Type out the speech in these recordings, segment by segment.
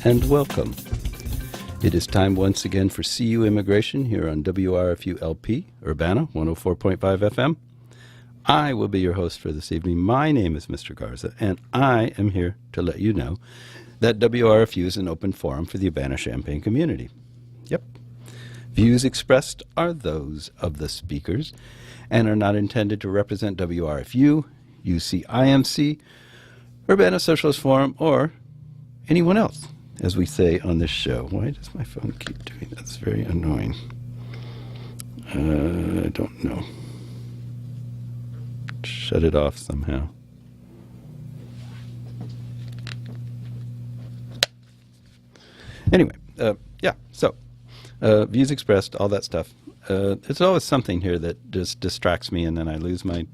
and welcome. It is time once again for CU Immigration here on WRFU LP, Urbana, 104.5 FM. I will be your host for this evening. My name is Mr. Garza, and I am here to let you know that WRFU is an open forum for the Urbana-Champaign community. Yep. Views expressed are those of the speakers and are not intended to represent WRFU, UCIMC, Urbana Socialist Forum, or anyone else, as we say on this show. Why does my phone keep doing that? It's very annoying. I don't know. Shut it off somehow. Anyway, views expressed, all that stuff. There's always something here that just distracts me, and then I lose my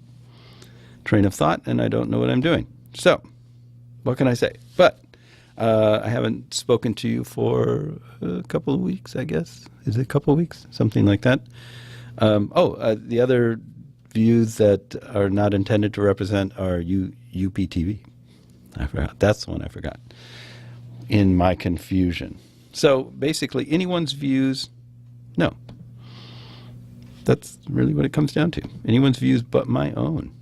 train of thought, and I don't know what I'm doing. So, what can I say? But I haven't spoken to you for a couple of weeks, I guess. Is it a couple of weeks? Something like that. The other views that are not intended to represent are UPTV. I forgot. That's the one I forgot in my confusion. So basically, anyone's views, no. That's really what it comes down to. Anyone's views but my own.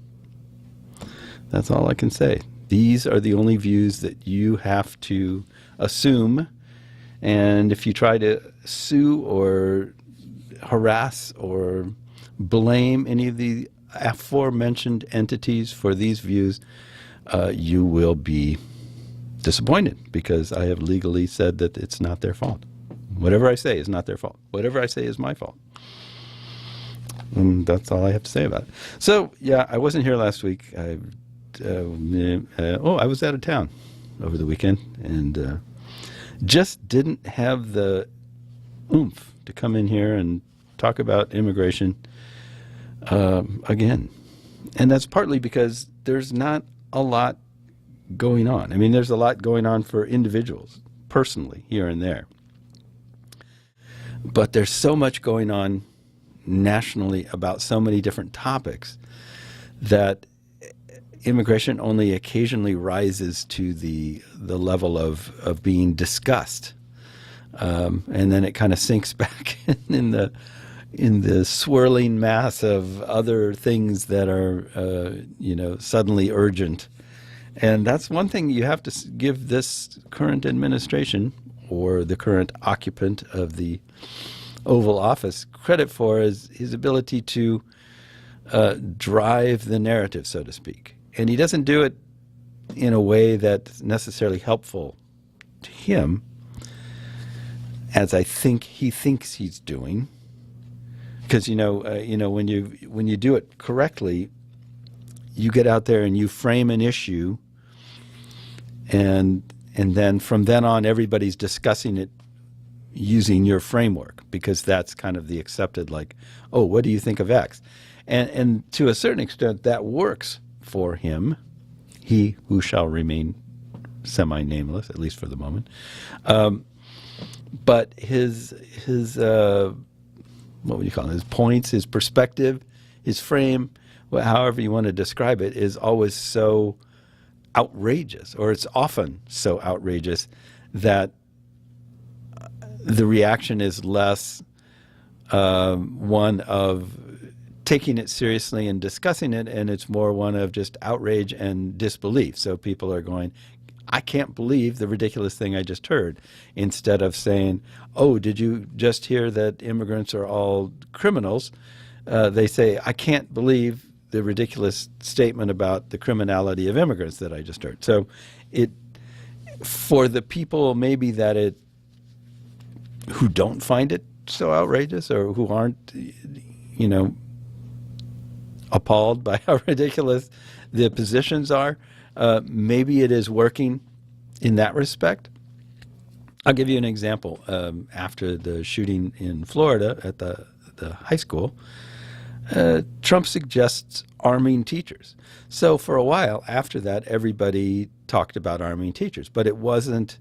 That's all I can say. These are the only views that you have to assume. And if you try to sue or harass or blame any of the aforementioned entities for these views, you will be disappointed, because I have legally said that it's not their fault. Whatever I say is not their fault. Whatever I say is my fault. And that's all I have to say about it. So, yeah, I wasn't here last week. I was out of town over the weekend, and just didn't have the oomph to come in here and talk about immigration again. And that's partly because there's not a lot going on. I mean, there's a lot going on for individuals, personally, here and there. But there's so much going on nationally about so many different topics that immigration only occasionally rises to the level of being discussed. And then it kind of sinks back in the swirling mass of other things that are, suddenly urgent. And that's one thing you have to give this current administration, or the current occupant of the Oval Office, credit for, is his ability to drive the narrative, so to speak. And he doesn't do it in a way that's necessarily helpful to him, as I think he thinks he's doing. Because when you do it correctly, you get out there and you frame an issue, and then from then on, everybody's discussing it using your framework, because that's kind of the accepted, like, oh, what do you think of X? And to a certain extent, that works for him, he who shall remain semi-nameless, at least for the moment. But his what would you call it? His points, his perspective, his frame, however you want to describe it, is always so outrageous, or it's often so outrageous that the reaction is less one of taking it seriously and discussing it, and it's more one of just outrage and disbelief. So people are going, I can't believe the ridiculous thing I just heard, instead of saying, oh, did you just hear that immigrants are all criminals? They say, I can't believe the ridiculous statement about the criminality of immigrants that I just heard. So for the people maybe who don't find it so outrageous, or who aren't, appalled by how ridiculous the positions are, maybe it is working in that respect. I'll give you an example. After the shooting in Florida at the high school, Trump suggests arming teachers. So for a while after that, everybody talked about arming teachers, but it wasn't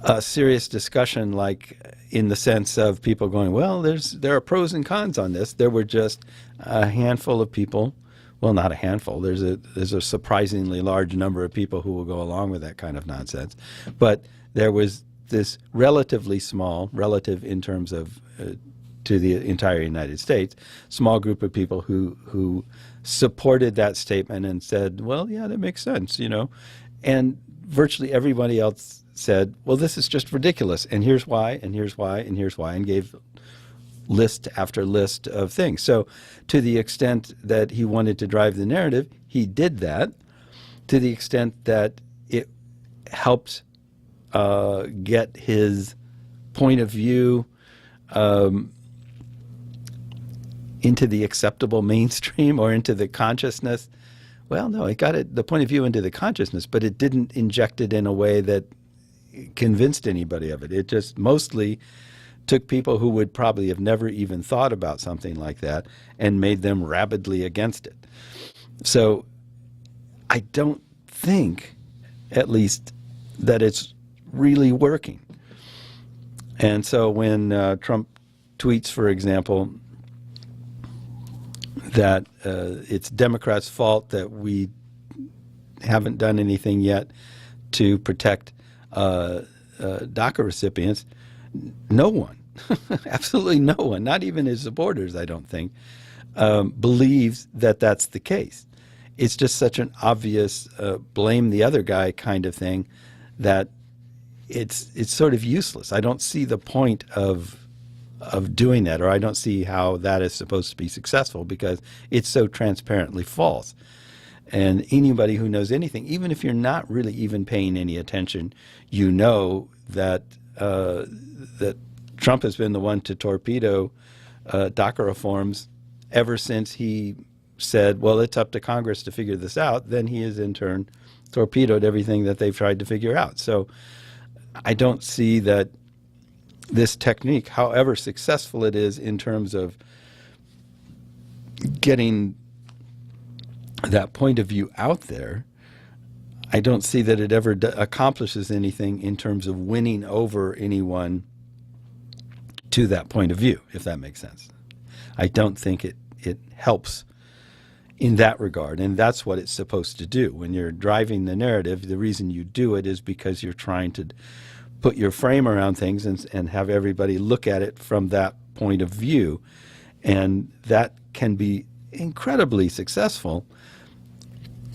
a serious discussion, like in the sense of people going, well, there are pros and cons on this. There were just a handful of people, well, not a handful. There's a surprisingly large number of people who will go along with that kind of nonsense. But there was this relatively small, relative in terms of to the entire United States, small group of people who supported that statement and said, well, yeah, that makes sense, you know. And virtually everybody else said, well, this is just ridiculous, and here's why, and here's why, and here's why, and gave list after list of things. So to the extent that he wanted to drive the narrative, he did that. To the extent that it helped get his point of view into the acceptable mainstream or into the consciousness, well, no, it got the point of view into the consciousness, but it didn't inject it in a way that convinced anybody of it. It just mostly took people who would probably have never even thought about something like that and made them rabidly against it. So I don't think, at least, that it's really working. And so when Trump tweets, for example, that it's Democrats' fault that we haven't done anything yet to protect DACA recipients, no one, absolutely no one, not even his supporters, I don't think, believes that that's the case. It's just such an obvious blame the other guy kind of thing that it's sort of useless. I don't see the point of doing that, or I don't see how that is supposed to be successful because it's so transparently false. And anybody who knows anything, even if you're not really even paying any attention, you know that that Trump has been the one to torpedo DACA reforms ever since he said, well, it's up to Congress to figure this out. Then he has in turn torpedoed everything that they've tried to figure out. So I don't see that this technique, however successful it is in terms of getting that point of view out there, I don't see that it ever accomplishes anything in terms of winning over anyone to that point of view, if that makes sense. I don't think it helps in that regard, and that's what it's supposed to do. When you're driving the narrative, the reason you do it is because you're trying to put your frame around things and have everybody look at it from that point of view. And that can be incredibly successful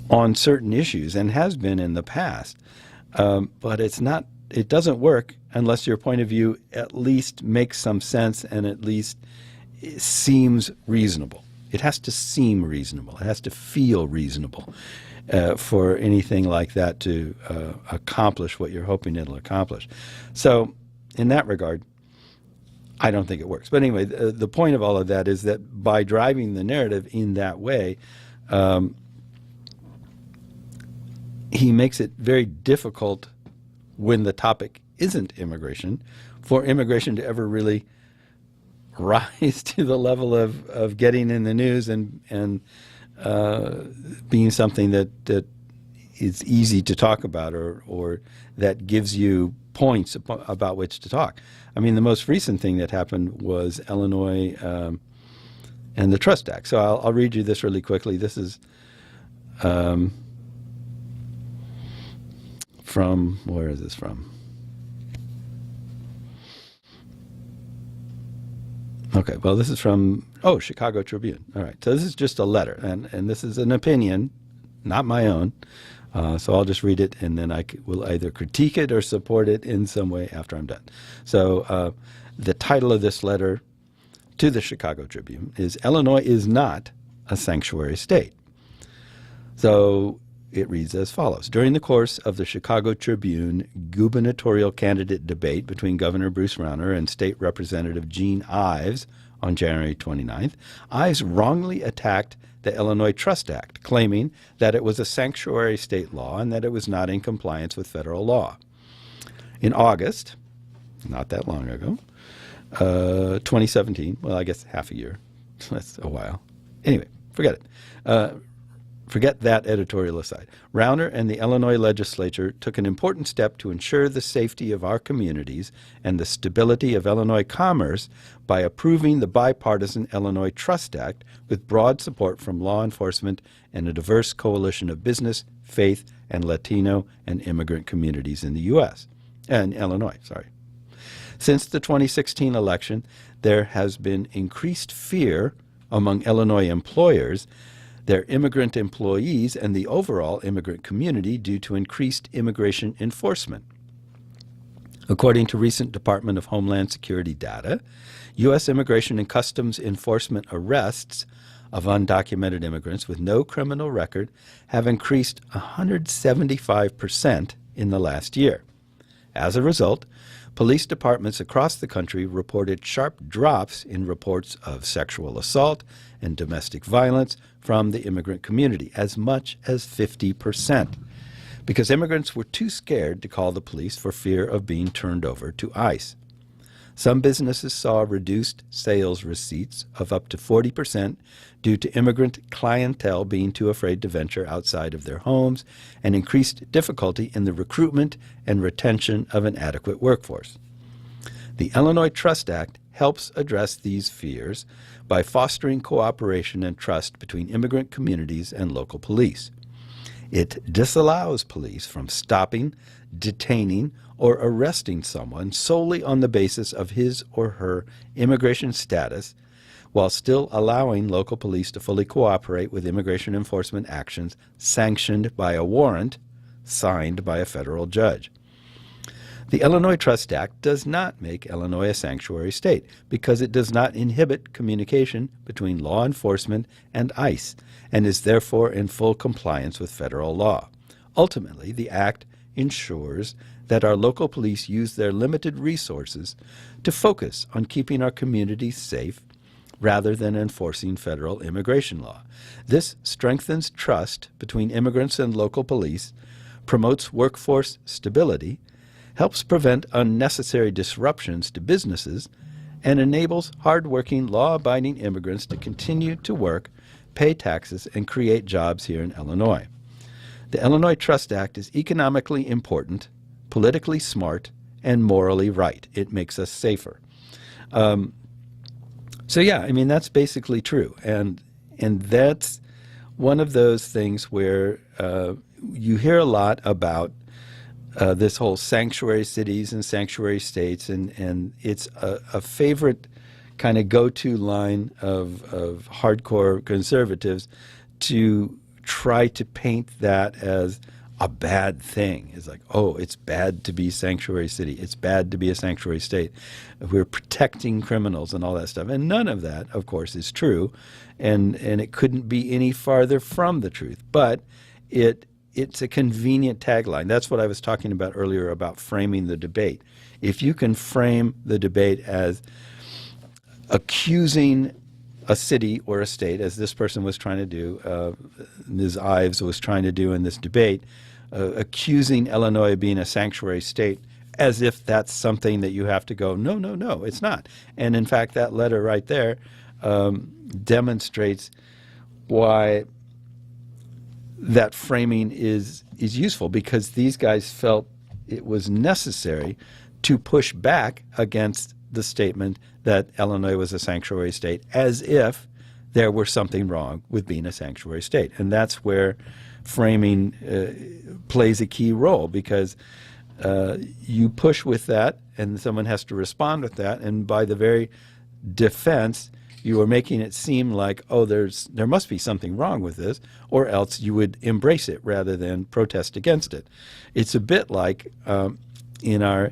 on certain issues and has been in the past. But it doesn't work unless your point of view at least makes some sense and at least seems reasonable. It has to seem reasonable. It has to feel reasonable for anything like that to accomplish what you're hoping it'll accomplish. So in that regard, I don't think it works. But anyway, the point of all of that is that by driving the narrative in that way, he makes it very difficult when the topic isn't immigration, for immigration to ever really rise to the level of getting in the news and being something that is easy to talk about or that gives you points about which to talk. I mean, the most recent thing that happened was Illinois and the Trust Act. So I'll read you this really quickly. This is from, where is this from? Okay, well, this is from, Chicago Tribune. All right, so this is just a letter, and this is an opinion, not my own. So I'll just read it, and then I will either critique it or support it in some way after I'm done. So the title of this letter to the Chicago Tribune is Illinois is not a sanctuary state. So it reads as follows. During the course of the Chicago Tribune gubernatorial candidate debate between Governor Bruce Rauner and State Representative Gene Ives on January 29th, Ives wrongly attacked the Illinois Trust Act, claiming that it was a sanctuary state law and that it was not in compliance with federal law. In August, not that long ago, 2017, well, I guess half a year. That's a while. Anyway, forget it. Forget that editorial aside. Rauner and the Illinois legislature took an important step to ensure the safety of our communities and the stability of Illinois commerce by approving the bipartisan Illinois Trust Act with broad support from law enforcement and a diverse coalition of business, faith, and Latino and immigrant communities in the U.S. and Illinois, Since the 2016 election, there has been increased fear among Illinois employers, their immigrant employees, and the overall immigrant community due to increased immigration enforcement. According to recent Department of Homeland Security data, U.S. Immigration and Customs Enforcement arrests of undocumented immigrants with no criminal record have increased 175% in the last year. As a result, police departments across the country reported sharp drops in reports of sexual assault and domestic violence from the immigrant community, as much as 50%, because immigrants were too scared to call the police for fear of being turned over to ICE. Some businesses saw reduced sales receipts of up to 40% due to immigrant clientele being too afraid to venture outside of their homes and increased difficulty in the recruitment and retention of an adequate workforce. The Illinois Trust Act helps address these fears by fostering cooperation and trust between immigrant communities and local police. It disallows police from stopping, detaining, or arresting someone solely on the basis of his or her immigration status, while still allowing local police to fully cooperate with immigration enforcement actions sanctioned by a warrant signed by a federal judge. The Illinois Trust Act does not make Illinois a sanctuary state because it does not inhibit communication between law enforcement and ICE and is therefore in full compliance with federal law. Ultimately, the act ensures that our local police use their limited resources to focus on keeping our communities safe rather than enforcing federal immigration law. This strengthens trust between immigrants and local police, promotes workforce stability, helps prevent unnecessary disruptions to businesses, and enables hardworking, law-abiding immigrants to continue to work, pay taxes, and create jobs here in Illinois. The Illinois Trust Act is economically important, politically smart, and morally right. It makes us safer. So yeah, I mean, that's basically true. And that's one of those things where you hear a lot about this whole sanctuary cities and sanctuary states, and it's a favorite kind of go-to line of hardcore conservatives to try to paint that as a bad thing. It's like, oh, it's bad to be sanctuary city. It's bad to be a sanctuary state. We're protecting criminals and all that stuff. And none of that, of course, is true. And it couldn't be any farther from the truth. But it's a convenient tagline. That's what I was talking about earlier about framing the debate. If you can frame the debate as accusing a city or a state, as this person was trying to do, Ms. Ives was trying to do in this debate, accusing Illinois of being a sanctuary state as if that's something that you have to go, no, it's not. And in fact, that letter right there demonstrates why that framing is useful, because these guys felt it was necessary to push back against the statement that Illinois was a sanctuary state, as if there were something wrong with being a sanctuary state. And that's where framing plays a key role, because you push with that and someone has to respond with that, and by the very defense, you are making it seem like, oh, there must be something wrong with this, or else you would embrace it rather than protest against it. It's a bit like in our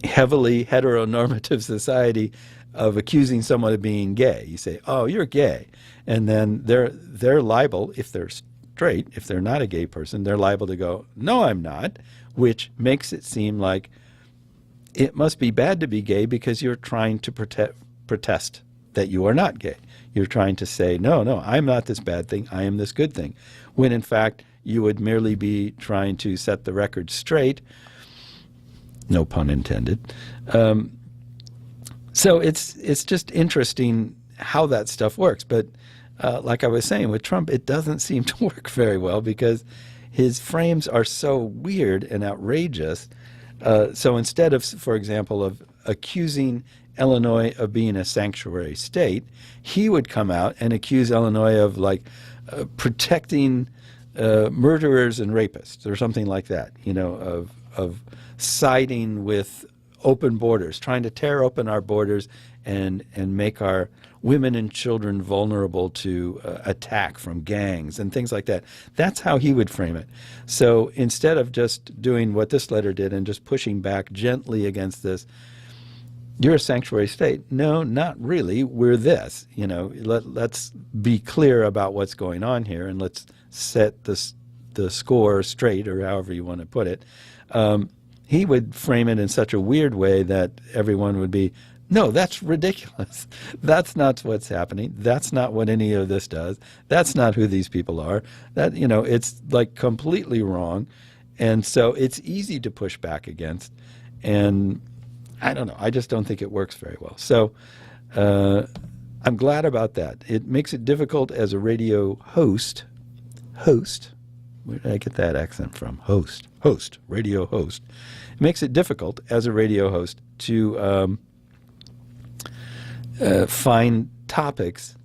heavily heteronormative society of accusing someone of being gay. You say, oh, you're gay. And then they're liable, if they're straight, if they're not a gay person, they're liable to go, no, I'm not, which makes it seem like it must be bad to be gay because you're trying to protest that you are not gay. You're trying to say, no, I'm not this bad thing, I am this good thing. When in fact, you would merely be trying to set the record straight, no pun intended. So it's just interesting how that stuff works. But like I was saying with Trump, it doesn't seem to work very well because his frames are so weird and outrageous. So instead of, for example, of accusing Illinois of being a sanctuary state, he would come out and accuse Illinois of protecting murderers and rapists or something like that, of siding with open borders, trying to tear open our borders and make our women and children vulnerable to attack from gangs and things like that. That's how he would frame it. So instead of just doing what this letter did and just pushing back gently against this, you're a sanctuary state. No, not really. We're this. Let's be clear about what's going on here, and let's set the score straight, or however you want to put it. He would frame it in such a weird way that everyone would be, no, that's ridiculous. That's not what's happening. That's not what any of this does. That's not who these people are. It's like completely wrong. And so it's easy to push back against. And I don't know. I just don't think it works very well. So I'm glad about that. It makes it difficult as a radio host. Where did I get that accent from? Radio host. It makes it difficult as a radio host to find topics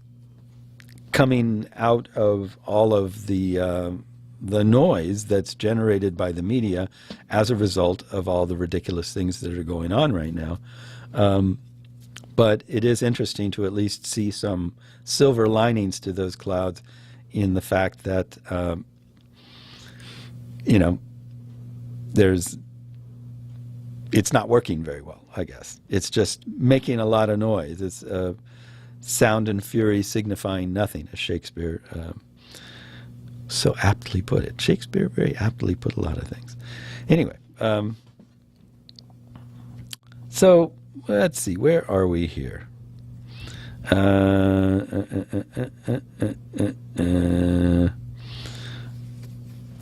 coming out of all of the noise that's generated by the media as a result of all the ridiculous things that are going on right now. But it is interesting to at least see some silver linings to those clouds in the fact that, it's not working very well, I guess. It's just making a lot of noise. It's sound and fury signifying nothing, as Shakespeare so aptly put it. Shakespeare very aptly put a lot of things. Anyway, so let's see, where are we here?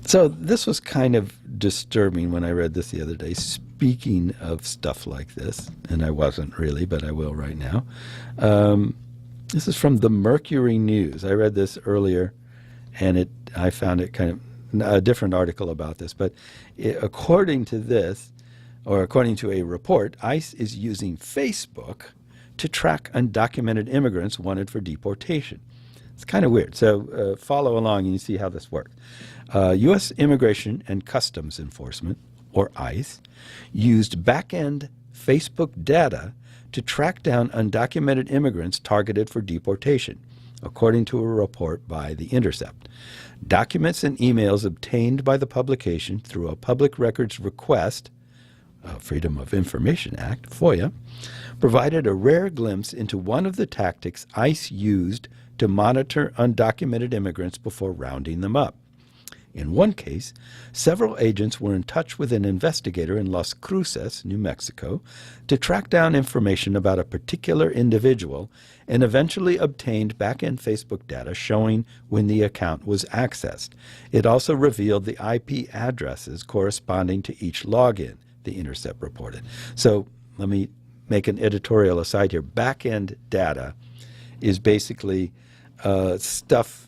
So this was kind of disturbing when I read this the other day. Speaking of stuff like this, and I wasn't really, but I will right now. This is from the Mercury News. I read this earlier, and I found it kind of a different article about this. But according to this, or according to a report, ICE is using Facebook to track undocumented immigrants wanted for deportation. It's kind of weird. So follow along and you see how this works. U.S. Immigration and Customs Enforcement, or ICE, used back-end Facebook data to track down undocumented immigrants targeted for deportation, according to a report by The Intercept. Documents and emails obtained by the publication through a public records request, Freedom of Information Act, FOIA, provided a rare glimpse into one of the tactics ICE used to monitor undocumented immigrants before rounding them up. In one case, several agents were in touch with an investigator in Las Cruces, New Mexico, to track down information about a particular individual and eventually obtained back-end Facebook data showing when the account was accessed. It also revealed the IP addresses corresponding to each login, The Intercept reported. So let me make an editorial aside here. Back-end data is basically stuff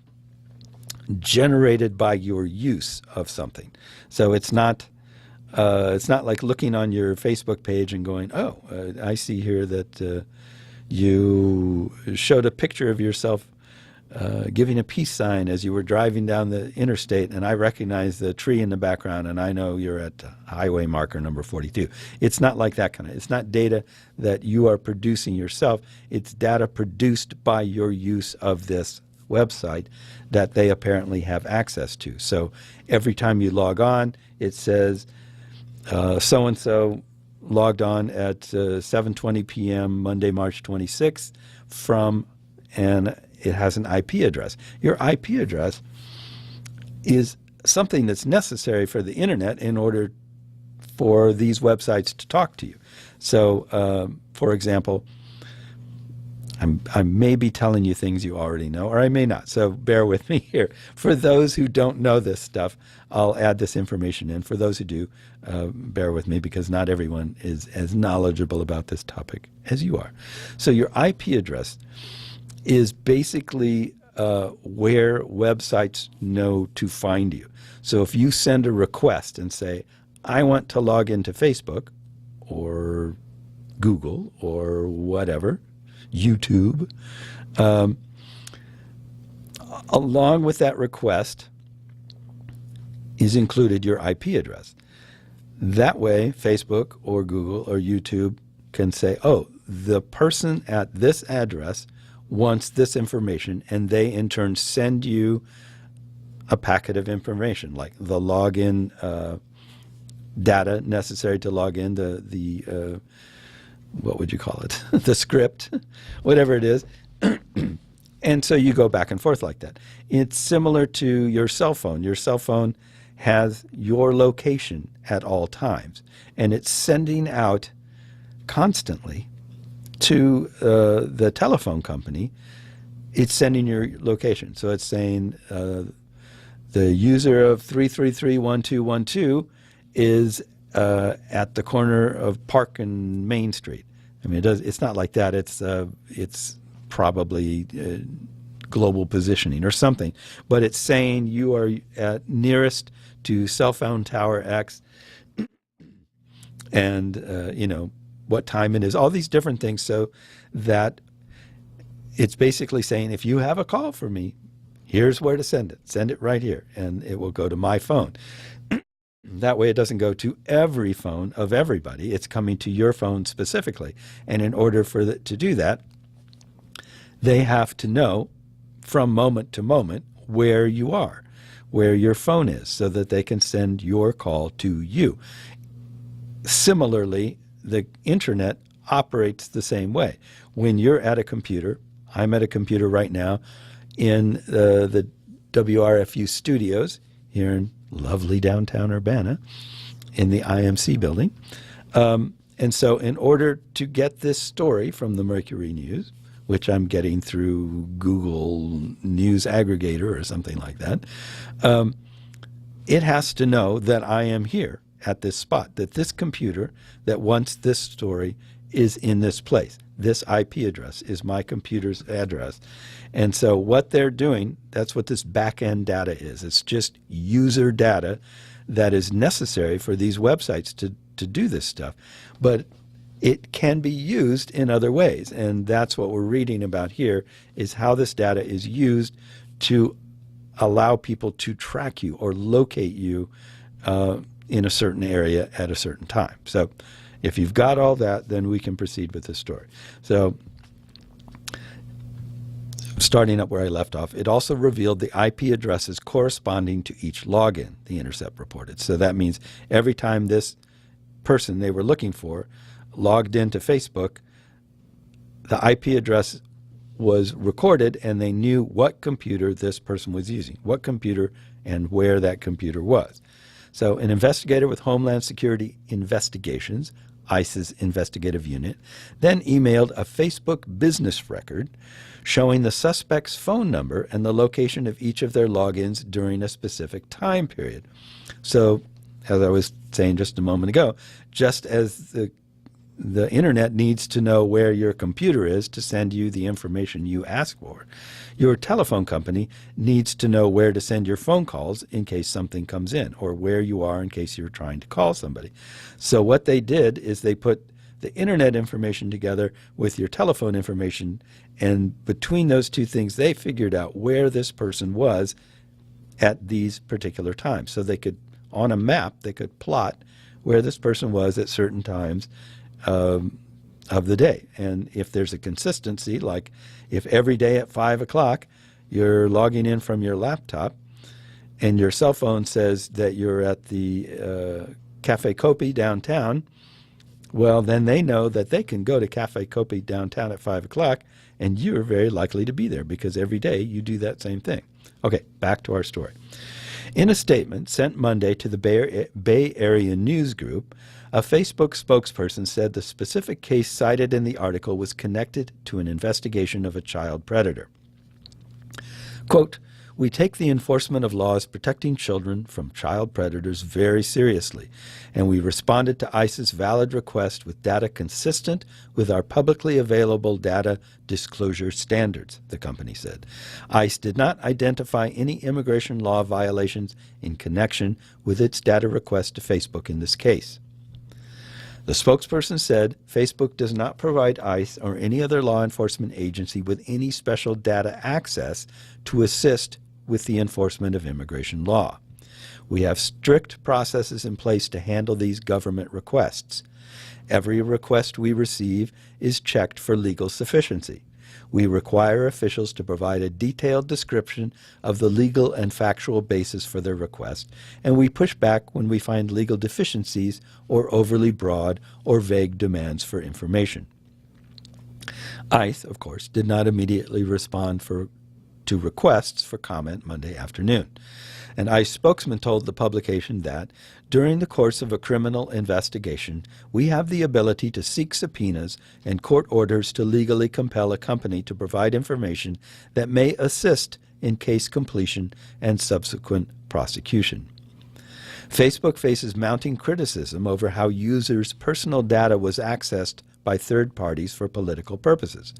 generated by your use of something. So it's not like looking on your Facebook page and going, I see here that you showed a picture of yourself giving a peace sign as you were driving down the interstate, and I recognize the tree in the background, and I know you're at highway marker number 42. It's not like that kind of. It's not data that you are producing yourself. It's data produced by your use of this website that they apparently have access to. So every time you log on, it says so-and-so logged on at 7:20 p.m. Monday, March 26th from, and it has an IP address. Your IP address is something that's necessary for the internet in order for these websites to talk to you. So, for example, I may be telling you things you already know, or I may not, so bear with me here. For those who don't know this stuff, I'll add this information in. For those who do, bear with me, because not everyone is as knowledgeable about this topic as you are. So your IP address is basically where websites know to find you. So if you send a request and say, I want to log into Facebook or Google or whatever, YouTube, along with that request is included your IP address. That way, Facebook or Google or YouTube can say, oh, the person at this address wants this information, and they in turn send you a packet of information, like the login data necessary to log in, the what would you call it? The script, whatever it is. And so you go back and forth like that. It's similar to your cell phone. Your cell phone has your location at all times, and it's sending out constantly to the telephone company. It's sending your location. So it's saying the user of 333-1212 is at the corner of Park and Main Street. I mean, it's not like that. It's probably global positioning or something. But it's saying you are at nearest to cell phone tower X, and what time it is. All these different things, so that it's basically saying, if you have a call for me, here's where to send it. Send it right here, and it will go to my phone. That way it doesn't go to every phone of everybody. It's coming to your phone specifically. And in order for it to do that, they have to know from moment to moment where you are, where your phone is, so that they can send your call to you. Similarly, the internet operates the same way. When you're at a computer, I'm at a computer right now in the WRFU studios here in lovely downtown Urbana in the IMC building. And so in order to get this story from the Mercury News, which I'm getting through Google News Aggregator or something like that, it has to know that I am here at this spot, that this computer that wants this story is in this place. This IP address is my computer's address. And so what they're doing, that's what this back-end data is. It's just user data that is necessary for these websites to do this stuff. But it can be used in other ways. And that's what we're reading about here, is how this data is used to allow people to track you or locate you in a certain area at a certain time. So if you've got all that, then we can proceed with this story. So starting up where I left off, it also revealed the IP addresses corresponding to each login, The Intercept reported. So that means every time this person they were looking for logged into Facebook, the IP address was recorded, and they knew what computer this person was using, what computer and where that computer was. So an investigator with Homeland Security Investigations, ICE's investigative unit, then emailed a Facebook business record showing the suspect's phone number and the location of each of their logins during a specific time period. So, as I was saying just a moment ago, just as the internet needs to know where your computer is to send you the information you ask for, your telephone company needs to know where to send your phone calls in case something comes in, or where you are in case you're trying to call somebody. So what they did is they put the internet information together with your telephone information, and between those two things, they figured out where this person was at these particular times. So they could, on a map, they could plot where this person was at certain times of the day. And if there's a consistency, like if every day at 5 o'clock you're logging in from your laptop and your cell phone says that you're at the Cafe Copi downtown, well, then they know that they can go to Cafe Copi downtown at 5 o'clock, and you're very likely to be there because every day you do that same thing. Okay, back to our story. In a statement sent Monday to the Bay Area News Group, a Facebook spokesperson said the specific case cited in the article was connected to an investigation of a child predator. Quote, We take the enforcement of laws protecting children from child predators very seriously, and we responded to ICE's valid request with data consistent with our publicly available data disclosure standards, the company said. ICE did not identify any immigration law violations in connection with its data request to Facebook in this case. The spokesperson said Facebook does not provide ICE or any other law enforcement agency with any special data access to assist with the enforcement of immigration law. We have strict processes in place to handle these government requests. Every request we receive is checked for legal sufficiency. We require officials to provide a detailed description of the legal and factual basis for their request, and we push back when we find legal deficiencies or overly broad or vague demands for information. ICE, of course, did not immediately respond to requests for comment Monday afternoon. An ICE spokesman told the publication that, during the course of a criminal investigation, we have the ability to seek subpoenas and court orders to legally compel a company to provide information that may assist in case completion and subsequent prosecution. Facebook faces mounting criticism over how users' personal data was accessed by third parties for political purposes.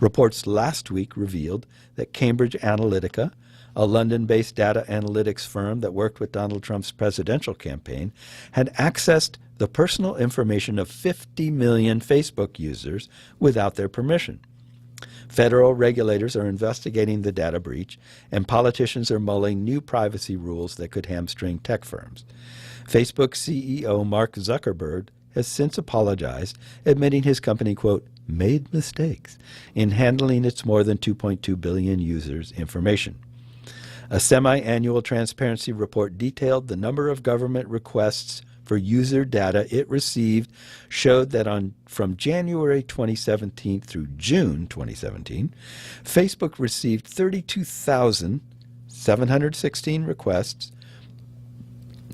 Reports last week revealed that Cambridge Analytica, a London-based data analytics firm that worked with Donald Trump's presidential campaign, had accessed the personal information of 50 million Facebook users without their permission. Federal regulators are investigating the data breach, and politicians are mulling new privacy rules that could hamstring tech firms. Facebook CEO Mark Zuckerberg has since apologized, admitting his company, quote, made mistakes in handling its more than 2.2 billion users' information. A semi-annual transparency report detailed the number of government requests for user data it received showed that from January 2017 through June 2017, Facebook received 32,716 requests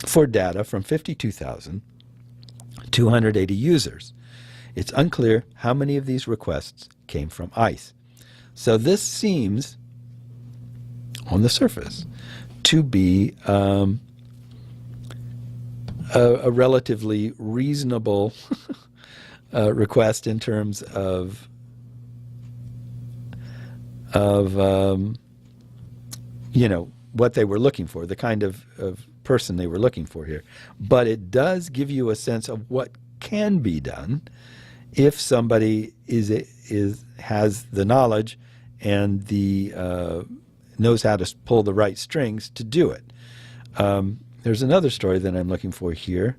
for data from 52,280 users. It's unclear how many of these requests came from ICE. So this seems, on the surface, to be a relatively reasonable request in terms of what they were looking for, the kind of person they were looking for here. But it does give you a sense of what can be done if somebody has the knowledge and the knows how to pull the right strings to do it. There's another story that I'm looking for here.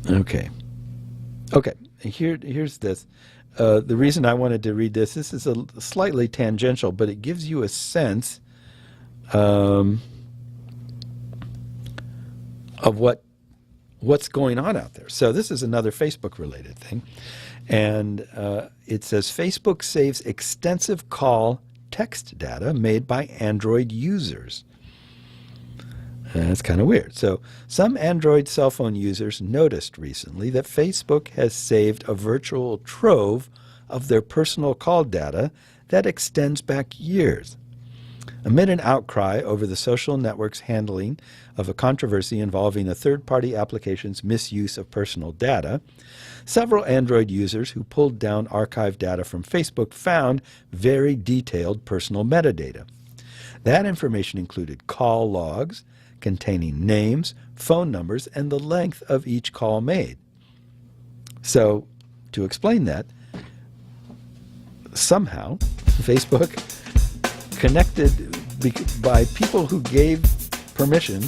Okay. Here's this. The reason I wanted to read this is a slightly tangential, but it gives you a sense of what's going on out there. So this is another Facebook-related thing. And it says Facebook saves extensive call text data made by Android users. That's kind of weird. So some Android cell phone users noticed recently that Facebook has saved a virtual trove of their personal call data that extends back years. Amid an outcry over the social network's handling of a controversy involving a third-party application's misuse of personal data, several Android users who pulled down archived data from Facebook found very detailed personal metadata. That information included call logs containing names, phone numbers, and the length of each call made. So, to explain that, somehow Facebook connected by people who gave permission